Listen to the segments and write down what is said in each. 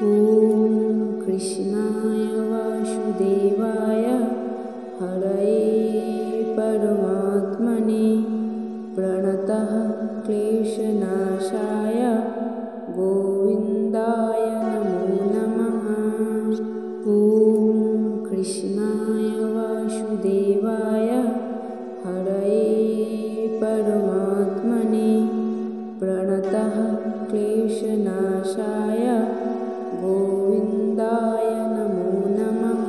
ॐ कृष्णाय वासुदेवाय हरये परमात्मने प्रणतः क्लेशनाशाय गोविन्दाय नमो नमः। ॐ कृष्णाय वासुदेवाय हरये परमात्मने प्रणतः क्लेशनाशाय गोविन्दाय नमो नमः।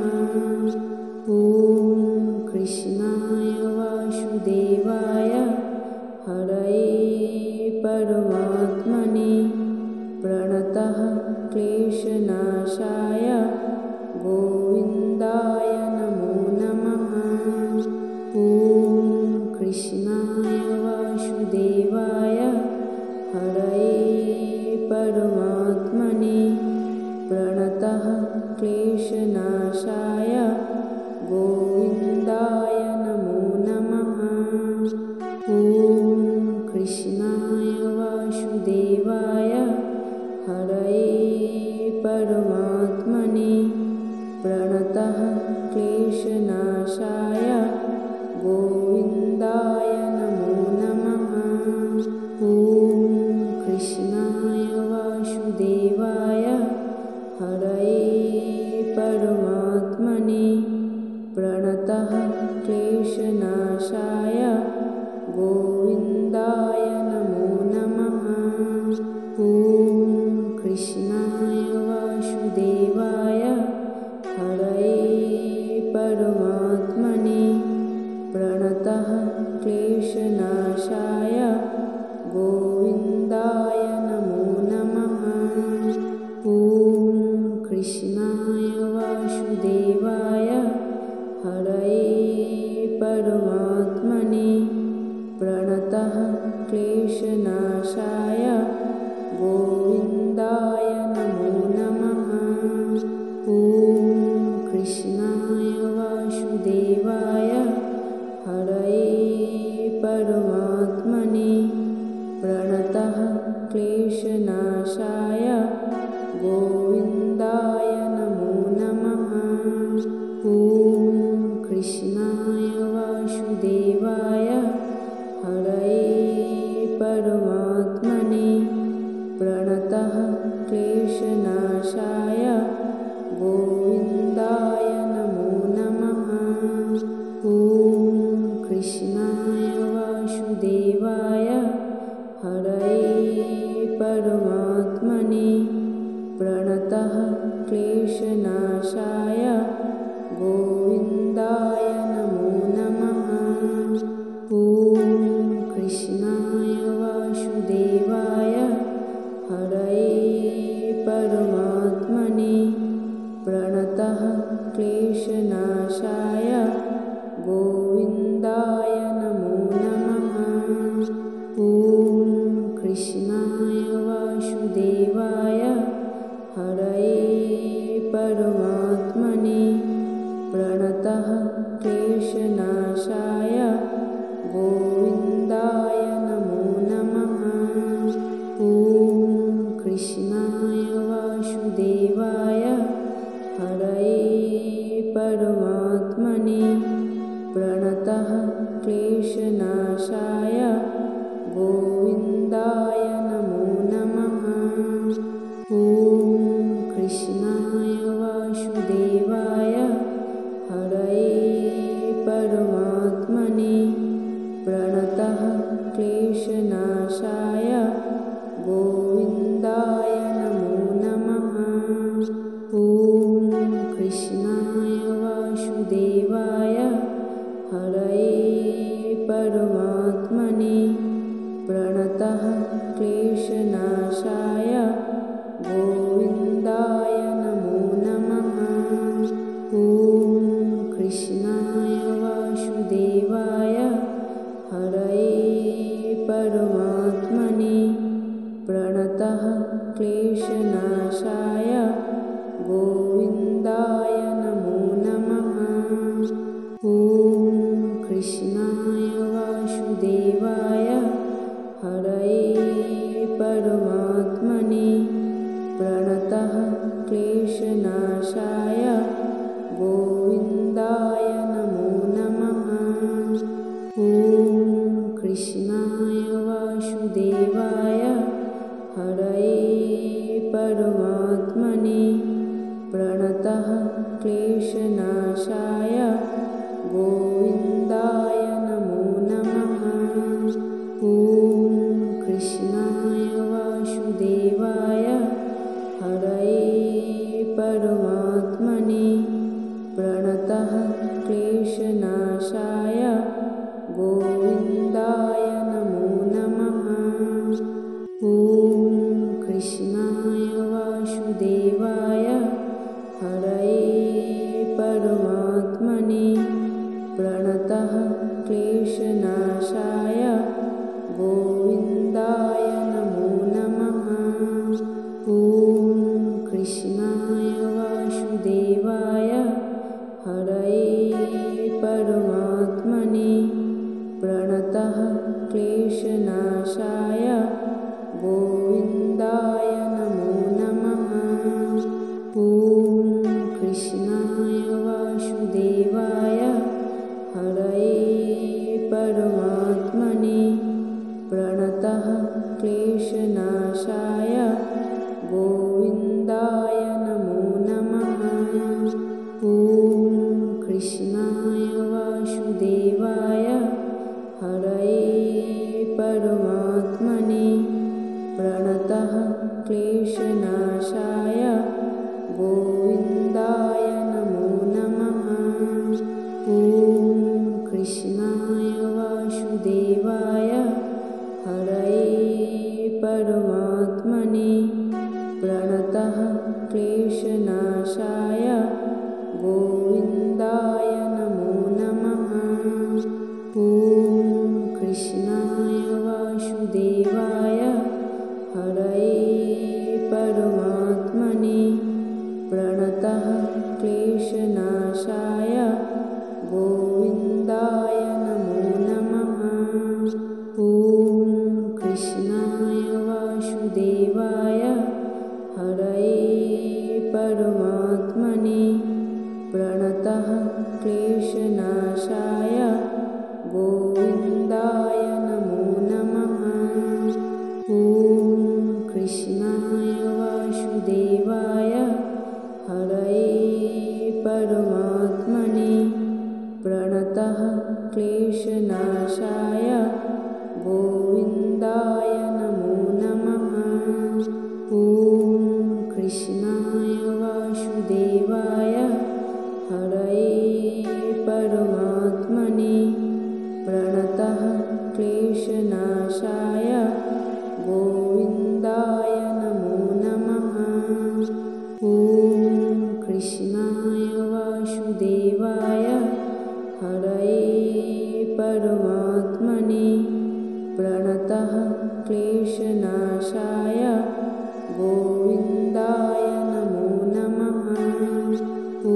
ॐ कृष्णाय वासुदेवाय हरये परमात्मने प्रणतः क्लेशनाशाय गोविन्दाय नमो नमः। ॐ कृष्णाय वासुदेवाय हरये परमात्मने प्रणतः क्लेशनाशाय गोविन्दाय नमो नमः। ॐ कृष्णाय वासुदेवाय हरये परमात्मने प्रणतः क्लेशनाशाय गोविन्दाय नमो नमः। ॐ कृष्णाय वासुदेवाय हरये परमात्मने प्रणतः क्लेशनाशाय गोविन्दाय नमो नमः। ॐ कृष्णाय वासुदेवाय हरये परमात्मने प्रणतः क्लेशनाशाय गोविन्दाय नमो नमः। ॐ कृष्णाय वासुदेवाय हरये परमात्मने प्रणतः क्लेशनाशाय गोविन्दाय नमो नमः। ॐ कृष्णाय वासुदेवाय हरये परमात्मने प्रणतः क्लेशनाशाय गोविन्दाय नमो नमः। ॐ कृष्णाय वासुदेवाय हरये परमात्मने प्रणतः क्लेशनाशाय गोविन्दाय नमो नमः। ॐ कृष्णाय वासुदेवाय हरये परमात्मने प्रणतः क्लेशनाशाय गोविन्दाय नमो नमः। ॐ कृष्णाय वासुदेवाय हरये परमात्मने प्रणतः क्लेशनाशाय गोविन्दाय नमो नमः। ॐ कृष्णाय वासुदेवाय हरये परमात्मने प्रणतः क्लेशनाशाय गोविन्दाय नमो नमः। ॐ कृष्णाय वासुदेवाय हरये परमात्मने प्रणतः क्लेशनाशाय गोविन्दाय नमो नमः। ॐ कृष्णाय वासुदेवाय हरये परमात्मने प्रणतः क्लेशनाशाय गोविन्दाय नमो नमः। ॐ कृष्णाय वासुदेवाय हरये परमात्मने परमात्मने प्रणतः क्लेशनाशाय गोविन्दाय नमो नमः। ॐ कृष्णाय वासुदेवाय हरये परमात्मने प्रणतः क्लेशनाशाय गोविन्दाय नमो नमः। ॐ कृष्णाय वासुदेवाय हरये परमात्मने प्रणतः क्लेशनाशाय गोविन्दाय नमो नमः। ॐ कृष्णाय वासुदेवाय हरये परमात्मने प्रणतः क्लेशनाशाय गोविन्दाय नमो नमः। ॐ कृष्णाय वासुदेवाय हरये परमात्मने प्रणतः क्लेशनाशाय गोविन्दाय नमो नमः। ॐ कृष्णाय वासुदेवाय हरये परमात्मने प्रणतः क्लेशनाशाय गोविन्दाय नमो नमः। ॐ कृष्णाय वासुदेवाय हरये परमात्मने प्रणतः क्लेशनाशाय गोविन्दाय नमो नमः। ॐ कृष्णाय वासुदेवाय हरये परमात्मने प्रणतः क्लेशनाशाय गोविन्दाय नमो नमः। ॐ कृष्णाय वासुदेवाय हरये परमात्मने प्रणतः क्लेशनाशाय गोविन्दाय नमो नमः। ॐ कृष्णाय वासुदेवाय हरये परमात्मने प्रणतः क्लेशनाशाय गोविन्दाय नमो नमः। ॐ कृष्णाय वासुदेवाय हरये परमात्मने प्रणतः क्लेशनाशाय गोविन्दाय नमो नमः। ॐ कृष्णाय वासुदेवाय हरये परमात्मने प्रणतः क्लेशनाशाय गोविन्दाय नमो नमः। ॐ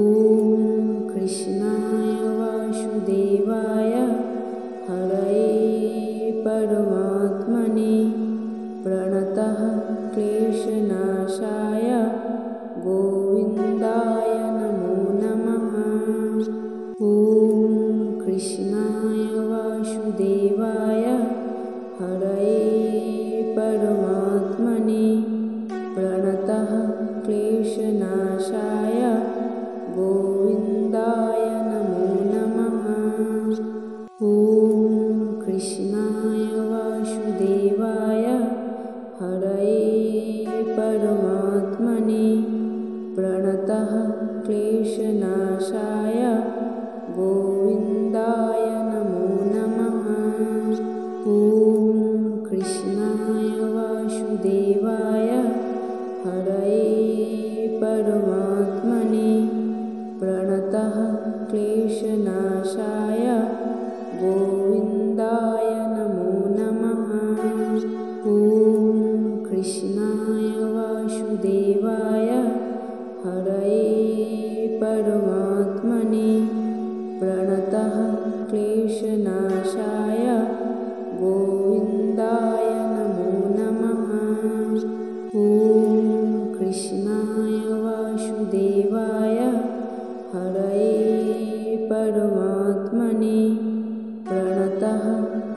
कृष्णाय वासुदेवाय हरये परमात्मने प्रणतः क्लेशनाशाय गोविन्दाय नमो नमः। ॐ कृष्णाय वासुदेवाय हरये परमात्मने प्रणतः क्लेशनाशाय गोविन्दाय नमो नमः। ॐ कृष्णाय वासुदेवाय हरये परमात्मने प्रणतः क्लेशनाशाय गोविन्दाय नमो नमः। ॐ कृष्णाय वासुदेवाय हरये परमात्मने प्रणतः क्लेशनाशाय गोविन्दाय नमो नमः। ॐ कृष्णाय वासुदेवाय हरये परमात्मने प्रणतः क्लेशनाशाय गोविन्दाय नमो नमः। ॐ कृष्णाय वासुदेवाय हरये परमात्मने प्रणतः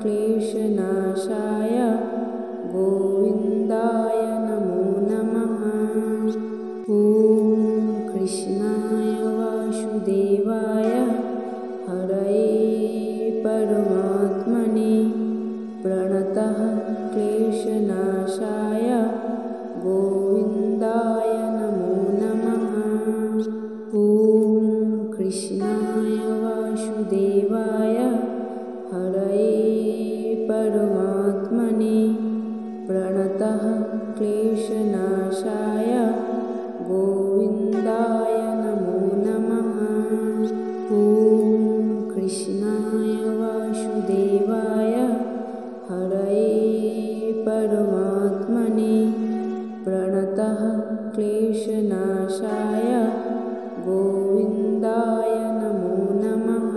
क्लेशनाशाय गोविन्दाय नमो नमः। गोविन्दाय नमो नमः। ॐ कृष्णाय वासुदेवाय हरये परमात्मने प्रणतः क्लेशनाशाय गोविन्दाय नमो नमः।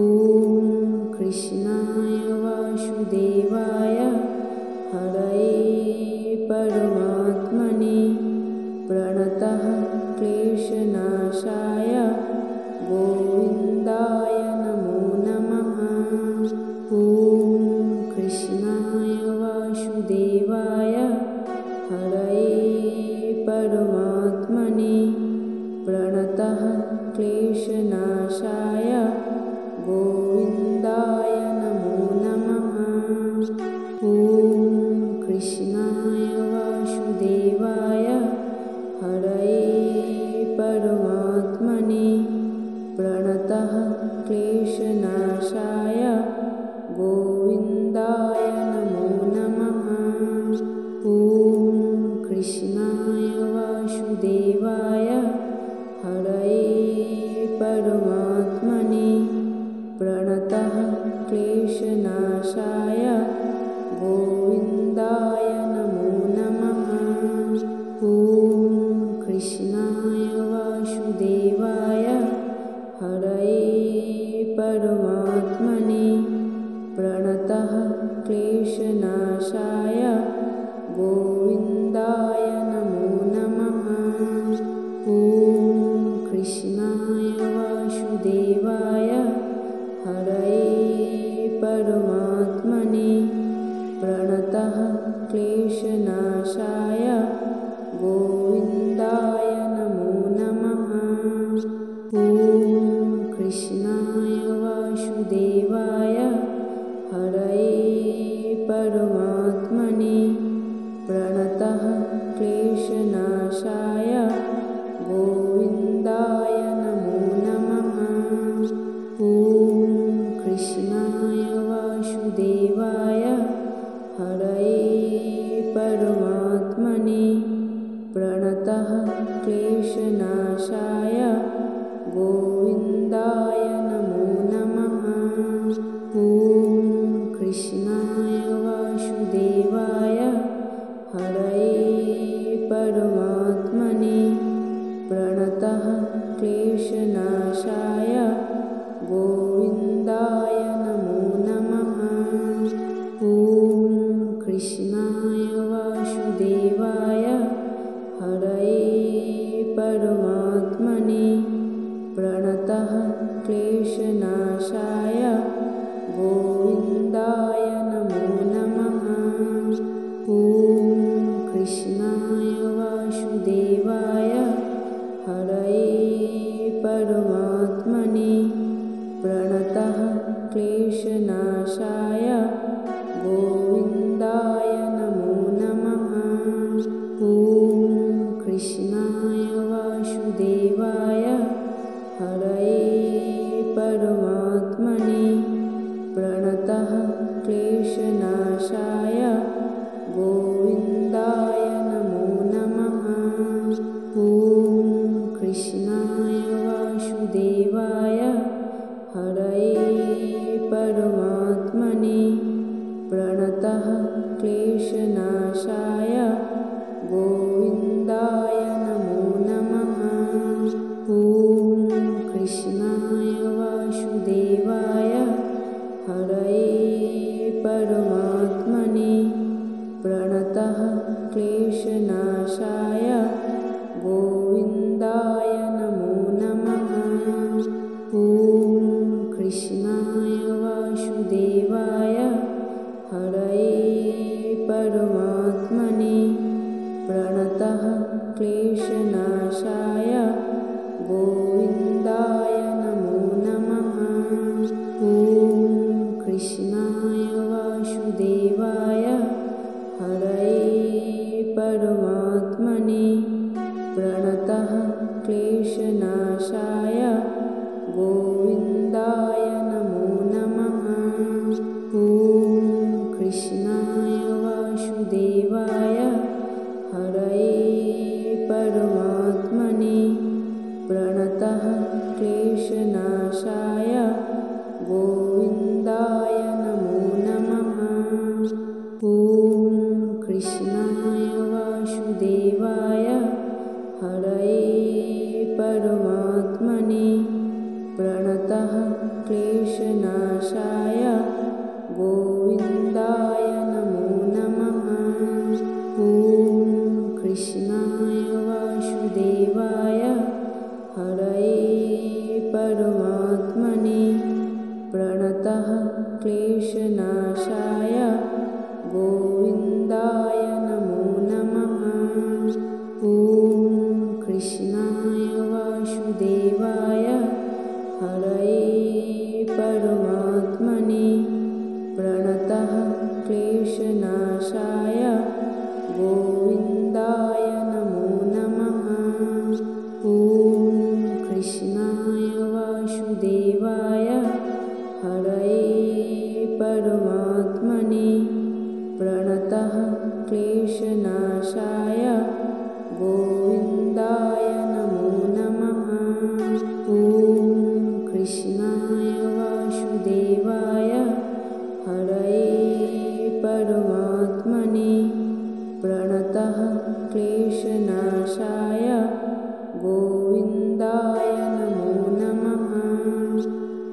ॐ कृष्णाय वासुदेवाय हरये परमात्मने प्रणतः क्लेशनाशाय गोविन्दाय नमो नमः। ॐ कृष्णाय वासुदेवाय हरये परमात्मने प्रणतः क्लेशनाशाय गोविन्दाय नमो नमः। ॐ कृष्णाय वासुदेवाय हरये परमात्मने प्रणतः क्लेशनाशाय गोविन्दाय नमो नमः। ॐ कृष्णाय वासुदेवाय हरये परमात्मने प्रणतः क्लेशनाशाय गोविन्दाय नमो नमः। ॐ कृष्णाय वासुदेवाय हरये परमात्मने प्रणतः क्लेशनाशाय गोविन्दाय नमो नमः। ॐ कृष्णाय वासुदेवाय हरये परमात्मने प्रणतः क्लेशनाशाय गोविन्दाय नमो नमः। ॐ कृष्णाय वासुदेवाय हरये परमात्मने प्रणतः क्लेशनाशाय गोविन्दाय नमो नमः। ॐ कृष्णाय वासुदेवाय हरये परमात्मने प्रणतः क्लेशनाशाय गोविन्दाय नमो नमः। ॐ कृष्णाय वासुदेवाय हरये परमात्मने प्रणतः क्लेशनाशाय गोविन्दाय नमो नमः। ॐ कृष्णाय वासुदेवाय हरये परमात्मने प्रणतः क्लेशनाशाय गोविन्दाय नमो नमः। ॐ कृष्णाय वासुदेवाय हरये परमात्मने प्रणतः क्लेशनाशाय गोविन्दाय नमो नमः। ॐ कृष्णाय वासुदेवाय हरये परमात्मने प्रणतः क्लेशनाशाय गोविन्दाय नमो नमः। ॐ कृष्णाय वासुदेवाय हरये परमात्मने प्रणतः क्लेशनाशाय गोविन्दाय नमो नमः। ॐ कृष्णाय वासुदेवाय हरये परमात्मने प्रणतः क्लेशनाशाय गोविन्दाय नमो नमः। ॐ कृष्णाय वासुदेवाय हरये परमात्मने प्रणतः क्लेशनाशाय गोविन्दाय नमो नमः। ॐ कृष्णाय वासुदेवाय हरये परमात्मने प्रणतः क्लेशनाशाय गोविन्दाय नमो नमः। ॐ कृष्णाय वासुदेवाय हरये परमात्मने परमात्मने प्रणतः क्लेशनाशाय गोविन्दाय नमो नमः। ॐ कृष्णाय वासुदेवाय हरये परमात्मने प्रणतः क्लेशनाशाय गोविन्दाय नमो नमः। ॐ कृष्णाय वासुदेवाय हरये परमात्मने प्रणतः क्लेशनाशाय गोविन्दाय नमो नमः। ॐ कृष्णाय वासुदेवाय हरये परमात्मने प्रणतः क्लेशनाशाय गोविन्दाय नमो नमः। ॐ कृष्णाय वासुदेवाय हरये परमात्मने प्रणतः क्लेशनाशाय गोविन्दाय नमो नमः।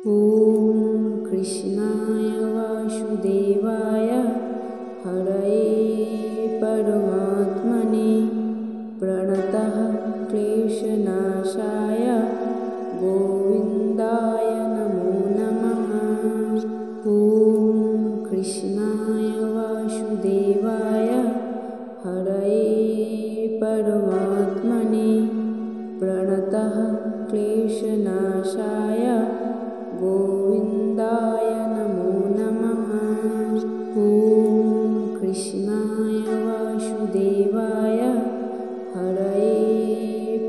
ॐ कृष्णाय वासुदेवाय हरये परमात्मने प्रणतः क्लेशनाशाय गोविन्दाय नमो नमः। ॐ कृष्णाय वासुदेवाय हरये परमात्मने प्रणतः क्लेशनाशाय गोविन्दाय नमो नमः। ॐ कृष्णाय वासुदेवाय हरये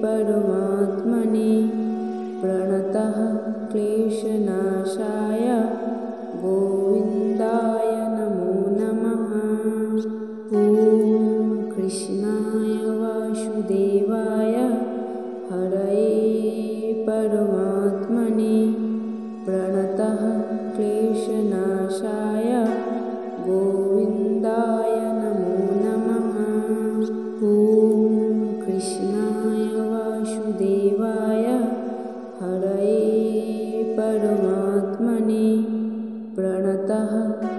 परमात्मने प्रणतः क्लेशनाशाय गोविन्दाय नमो नमः। ॐ कृष्णाय वासुदेवाय हरये परमात्मने प्रणतः क्लेशनाशाय गोविन्दाय नमो नमः। ॐ कृष्णाय वासुदेवाय हरये परमात्मने प्रणतः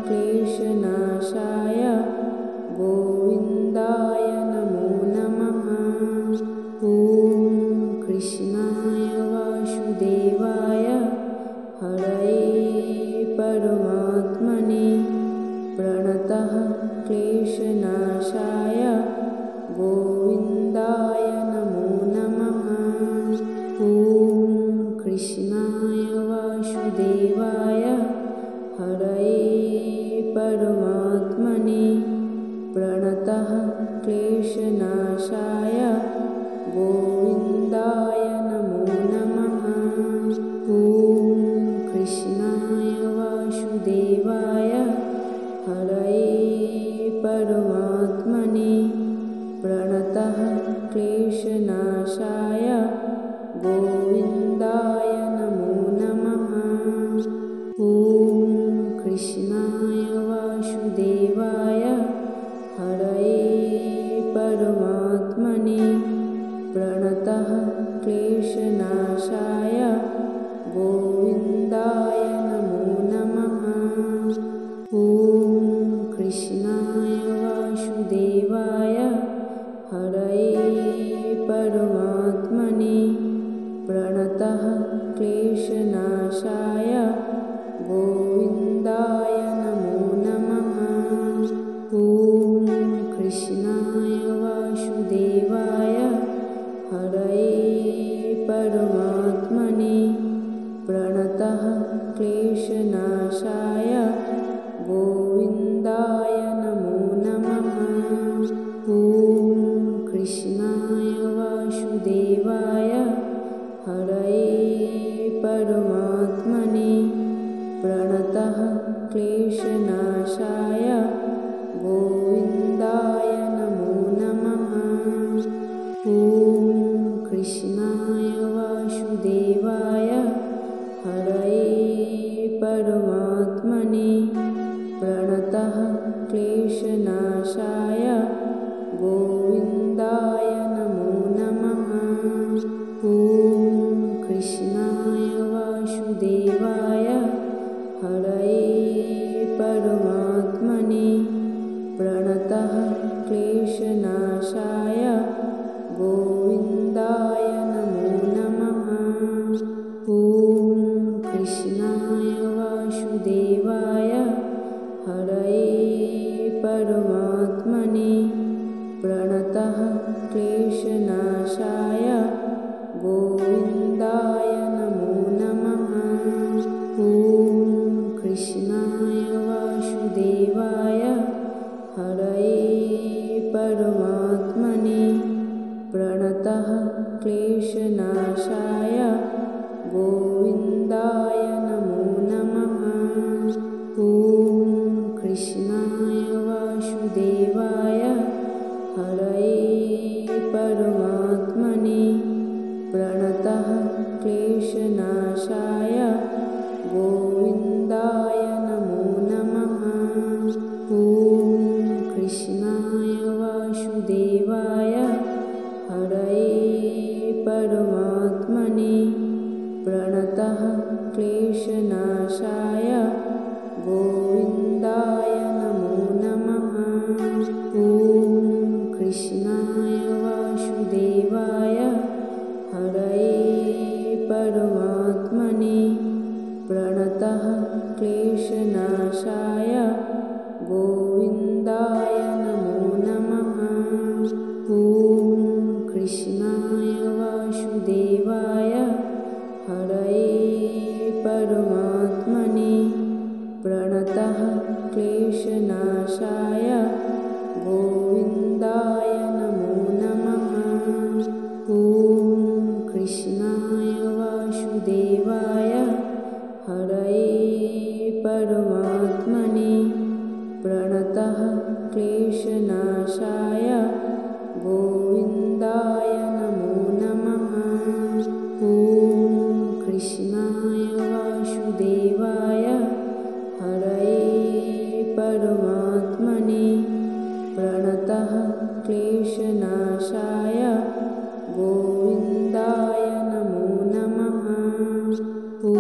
क्लेशनाशाय गोविन्दाय नमो नमः। ॐ कृष्णाय वासुदेवाय हरये परमात्मने प्रणतः क्लेशनाशाय गोविन्दाय नमो नमः। ॐ कृष्णाय वासुदेवाय हरये परमात्मने प्रणतः क्लेशनाशाय गोविन्दाय नमो नमः। ॐ कृष्णाय वासुदेवाय हरये परमात्मने प्रणतः क्लेशनाशाय गोविन्दाय नमो नमः। ॐ कृष्णाय वासुदेवाय हरये परमात्मने प्रणतः क्लेशनाशाय गोविन्दाय नमो नमः। ॐ कृष्णाय वासुदेवाय हरये परमात्मने प्रणतः क्लेशनाशाय गोविन्दाय नमो नमः। ॐ कृष्णाय वासुदेवाय हरये परमात्मने प्रणतः क्लेशनाशाय गोविन्दाय नमो नमः। ॐ कृष्णाय वासुदेवाय हरये परमात्मने प्रणतः क्लेशनाशाय गोविन्दाय नमो नमः। ॐ कृष्णाय वासुदेवाय क्लेशनाशाय गोविन्दाय नमो नमः। ॐ कृष्णाय वासुदेवाय हरये परमात्मने प्रणतः क्लेशनाशाय गोविन्दाय नमो नमः। ॐ कृष्णाय वासुदेवाय हरये परमात्मने प्रणतः क्लेशनाशाय गोविन्दाय नमो नमः। ॐ कृष्णाय वासुदेवाय हरये परमात्मने प्रणतः क्लेशनाशाय गोविन्दाय नमो नमः। ॐ कृष्णाय वासुदेवाय हरये परमात्मने प्रणतः क्लेशनाशाय गोविन्दाय नमो नमः। ॐ कृष्णाय वासुदेवाय हरये परमात्मने प्रणतः क्लेशनाशाय गोविन्दाय नमो नमः। ॐ कृष्णाय वासुदेवाय हरये परमात्मने प्रणतः क्लेशनाशाय गोविन्दाय नमो नमः। ॐ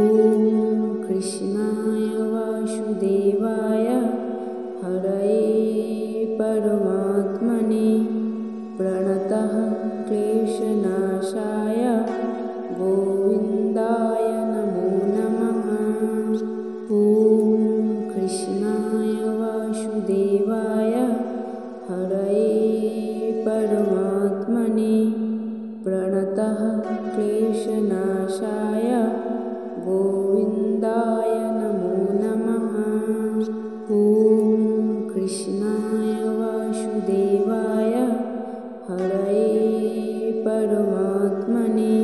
कृष्णाय वासुदेवाय हरये परमात्मने प्रणतः क्लेशनाशाय गोविन्दाय नमो नमः। ॐ कृष्णाय वासुदेवाय हरये परमात्मने प्रणतः क्लेशनाशाय गोविन्दाय नमो नमः। ॐ कृष्णाय वासुदेवाय हरये परमात्मने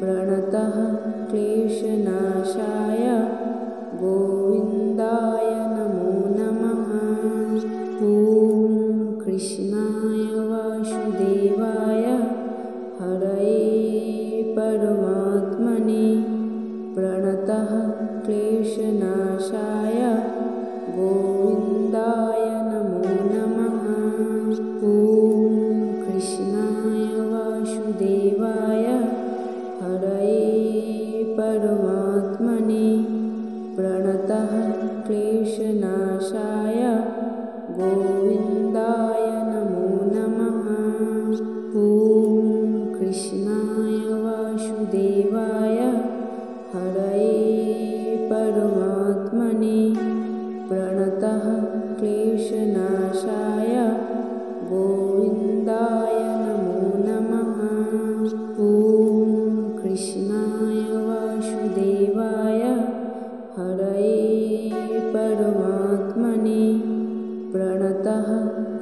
प्रणतः क्लेशनाशाय गोविन्दाय नमो नमः। ॐ कृष्णाय वासुदेवाय हरये परमात्मने प्रणतः क्लेशनाशाय गोविन्दाय नमो नमः। ॐ कृष्णाय वासुदेवाय हरये परमात्मने प्रणतः क्लेशनाशाय गोविन्दाय नमो नमः। ॐ कृष्णाय वासुदेवाय हरये परमात्मने प्रणतः क्लेशनाशाय गोविन्दाय नमो नमः। ॐ कृष्णाय वासुदेवाय हरये परमात्मने प्रणतः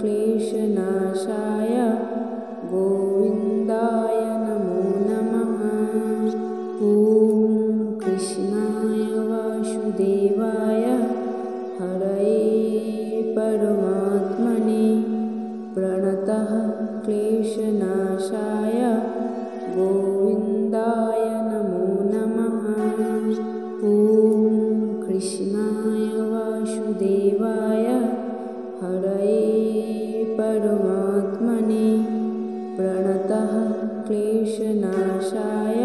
क्लेशनाशाय गोविन्दाय नमो नमः। ॐ कृष्णाय वासुदेवाय हरये परमात्मने प्रणतः क्लेशनाशाय गोविन्दाय नमो नमः। ॐ कृष्णाय वासुदेवाय हरये परमात्मने प्रणतः क्लेशनाशाय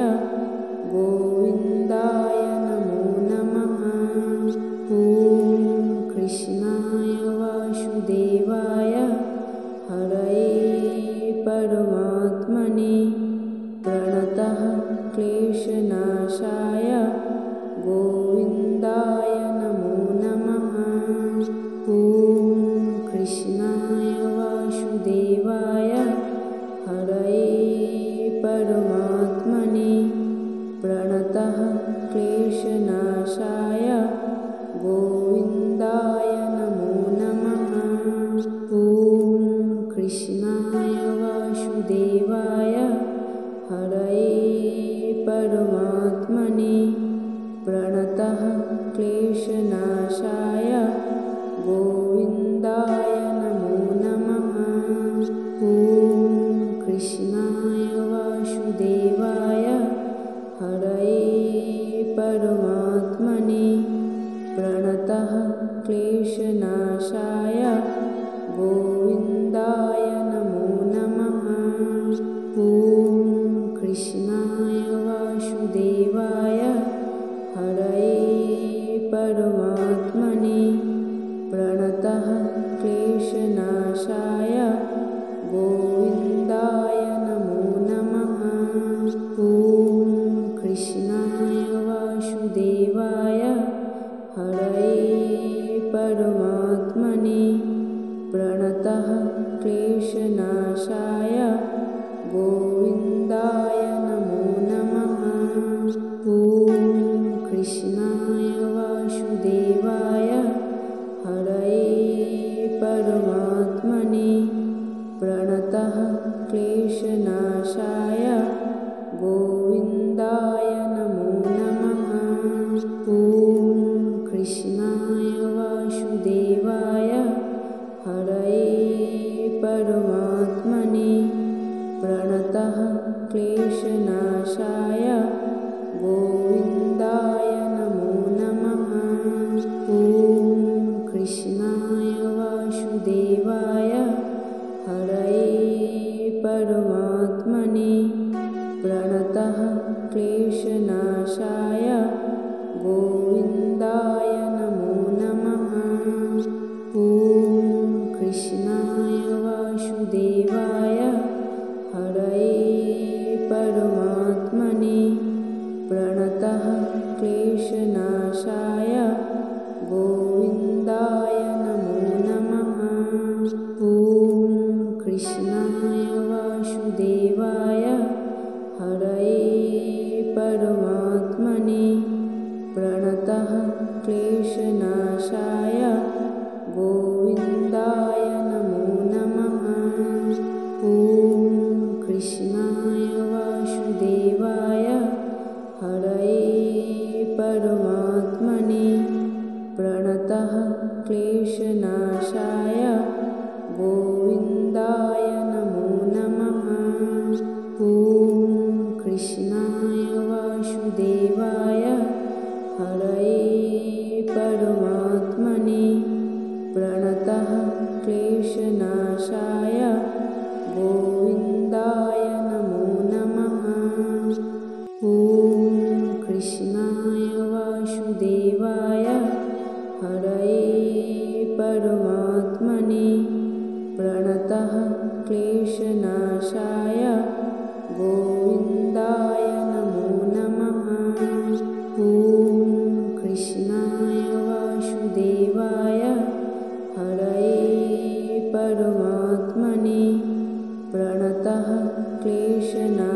गोविन्दाय नमो नमः। ॐ कृष्णाय वासुदेवाय हरये परमात्मने प्रणतः क्लेशनाशाय गोविन्दाय नमो नमः। ॐ कृष्णाय वासुदेवाय हरये परमात्मने प्रणतः क्लेशनाशाय गोविन्दाय नमो नमः। ॐ कृष्णाय वासुदेवाय हरये हरये परमात्मने प्रणतः क्लेशनाशाय गोविन्दाय नमो नमः। ॐ कृष्णाय वासुदेवाय हरये परमात्मने प्रणतः क्लेशनाशाय गोविन्दाय नमो नमः। ॐ कृष्णाय वासुदेवाय हरये परमात्मने प्रणतः क्लेशनाशाय गोविन्दाय नमो नमः। ॐ कृष्णाय वासुदेवाय हरये परमात्मने प्रणतः क्लेशनाशाय गोविन्दाय नमो नमः। ॐ कृष्णाय वासुदेवाय हरये परमात्मने प्रणतः क्लेशनाशाय गोविन्दाय नमो नमः। ॐ कृष्णाय वासुदेवाय हरये परमात्मने प्रणतः क्लेशनाशाय गोविन्दाय नमो नमः। ॐ कृष्णाय वासुदेवाय हरये परमात्मने प्रणतः क्लेशनाशाय गोविन्दाय नमो नमः। ॐ कृष्णाय वासुदेवाय हरये परमात्मने प्रणतः क्लेशनाशाय गोविन्दाय नमो नमः। ॐ कृष्णाय वासुदेवाय हरये परमात्मने प्रणतः क्लेशनाशाय गोविन्दाय नमो नमः। ॐ कृष्णाय वासुदेवाय हरये परमात्मने प्रणतः क्लेशनाशाय गोविन्दाय नमो नमः। ॐ कृष्णाय वासुदेवाय हरये परमात्मने प्रणतः क्लेशनाशाय गोविन्दाय नमो नमः। ॐ कृष्णाय वासुदेवाय हरये परमात्मने प्रणतः क्लेशनाशाय गोविन्दाय नमो नमः। ॐ कृष्णाय वासुदेवाय हरये परमात्मने प्रणतः क्लेशनाशाय